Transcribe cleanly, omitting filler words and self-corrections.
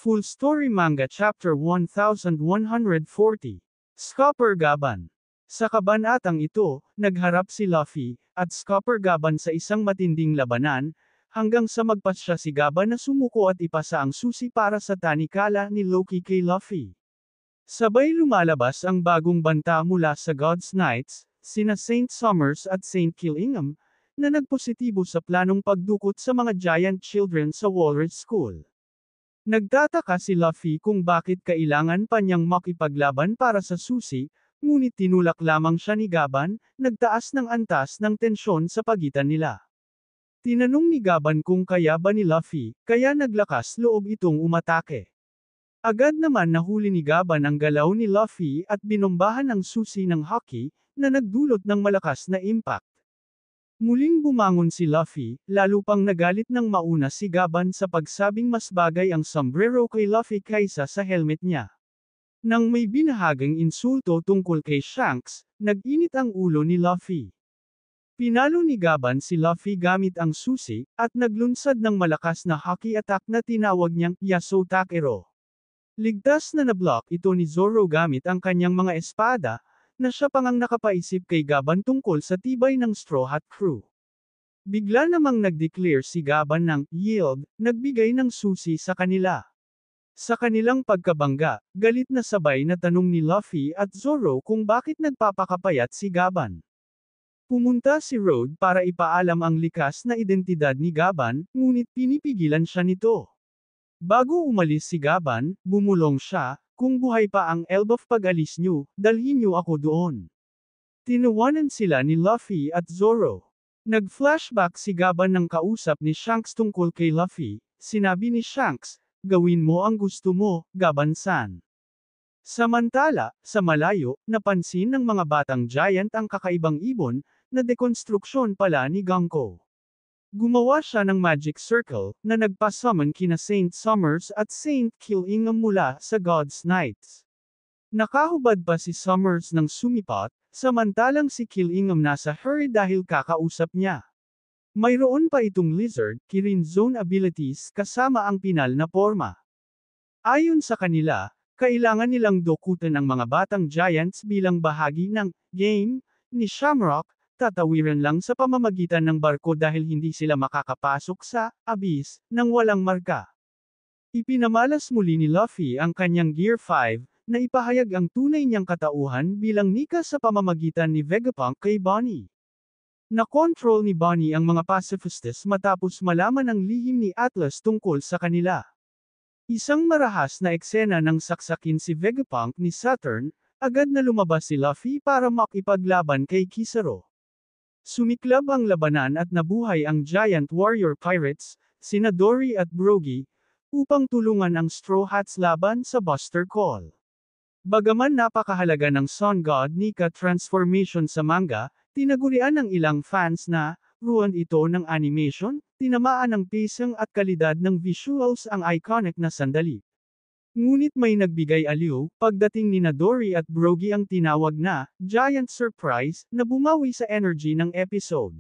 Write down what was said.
Full Story Manga Chapter 1140. Scopper Gaban. Sa kabanatang ito, nagharap si Luffy, at Scopper Gaban sa isang matinding labanan, hanggang sa magpasya si Gaban na sumuko at ipasa ang susi para sa tanikala ni Loki kay Luffy. Sabay lumalabas ang bagong banta mula sa God's Knights, sina Saint Summers at Saint Killingham, na nagpositibo sa planong pagdukot sa mga giant children sa Walrus School. Nagtataka si Luffy kung bakit kailangan pa niyang makipaglaban para sa susi, ngunit tinulak lamang siya ni Gaban, nagtaas ng antas ng tensyon sa pagitan nila. Tinanong ni Gaban kung kaya ba ni Luffy, kaya naglakas loob itong umatake. Agad naman nahuli ni Gaban ang galaw ni Luffy at binombahan ang susi ng hockey, na nagdulot ng malakas na impact. Muling bumangon si Luffy, lalo pang nagalit ng mauna si Gaban sa pagsabing mas bagay ang sombrero kay Luffy kaysa sa helmet niya. Nang may binahagang insulto tungkol kay Shanks, nag-init ang ulo ni Luffy. Pinalo ni Gaban si Luffy gamit ang susi, at naglunsad ng malakas na hockey attack na tinawag niyang Yasuo Takero. Ligtas na nablock ito ni Zoro gamit ang kanyang mga espada, na siya pang ang nakapaisip kay Gaban tungkol sa tibay ng Straw Hat Crew. Bigla namang nag-declare si Gaban ng yield, nagbigay ng susi sa kanila. Sa kanilang pagkabangga, galit na sabay na tanong ni Luffy at Zoro kung bakit nagpapakapayat si Gaban. Pumunta si Road para ipaalam ang likas na identidad ni Gaban, ngunit pinipigilan siya nito. Bago umalis si Gaban, bumulong siya, kung buhay pa ang Elbaf pag-alis niyo, dalhin niyo ako doon. Tinawanan sila ni Luffy at Zoro. Nag-flashback si Gaban ng kausap ni Shanks tungkol kay Luffy, sinabi ni Shanks, gawin mo ang gusto mo, Gaban-san. Samantala, sa malayo, napansin ng mga batang giant ang kakaibang ibon, na dekonstruksyon pala ni Gonko. Gumawa siya ng magic circle, na nagpa-summon kina Saint Summers at Saint Killingham mula sa God's Knights. Nakahubad pa si Summers ng sumipot, samantalang si Killingham nasa hurry dahil kakausap niya. Mayroon pa itong lizard, Kirin Zone abilities kasama ang pinal na porma. Ayon sa kanila, kailangan nilang dokutan ang mga batang giants bilang bahagi ng game ni Shamrock, tatawiran lang sa pamamagitan ng barko dahil hindi sila makakapasok sa abyss nang walang marka. Ipinamalas muli ni Luffy ang kanyang Gear 5, na ipahayag ang tunay niyang katauhan bilang nika sa pamamagitan ni Vegapunk kay Bonnie. Nakontrol ni Bonnie ang mga pacifistas matapos malaman ang lihim ni Atlas tungkol sa kanila. Isang marahas na eksena ng saksakin si Vegapunk ni Saturn, agad na lumabas si Luffy para makipaglaban kay Kizaru. Sumiklab ang labanan at nabuhay ang Giant Warrior Pirates, sina Dory at Brogy, upang tulungan ang Straw Hats laban sa Buster Call. Bagaman napakahalaga ng Sun God Nika transformation sa manga, tinagurian ng ilang fans na, ruwan ito ng animation, tinamaan ng pacing at kalidad ng visuals ang iconic na sandali. Ngunit may nagbigay aliw, pagdating ni Dory at Brogy ang tinawag na, Giant Surprise, na bumawi sa energy ng episode.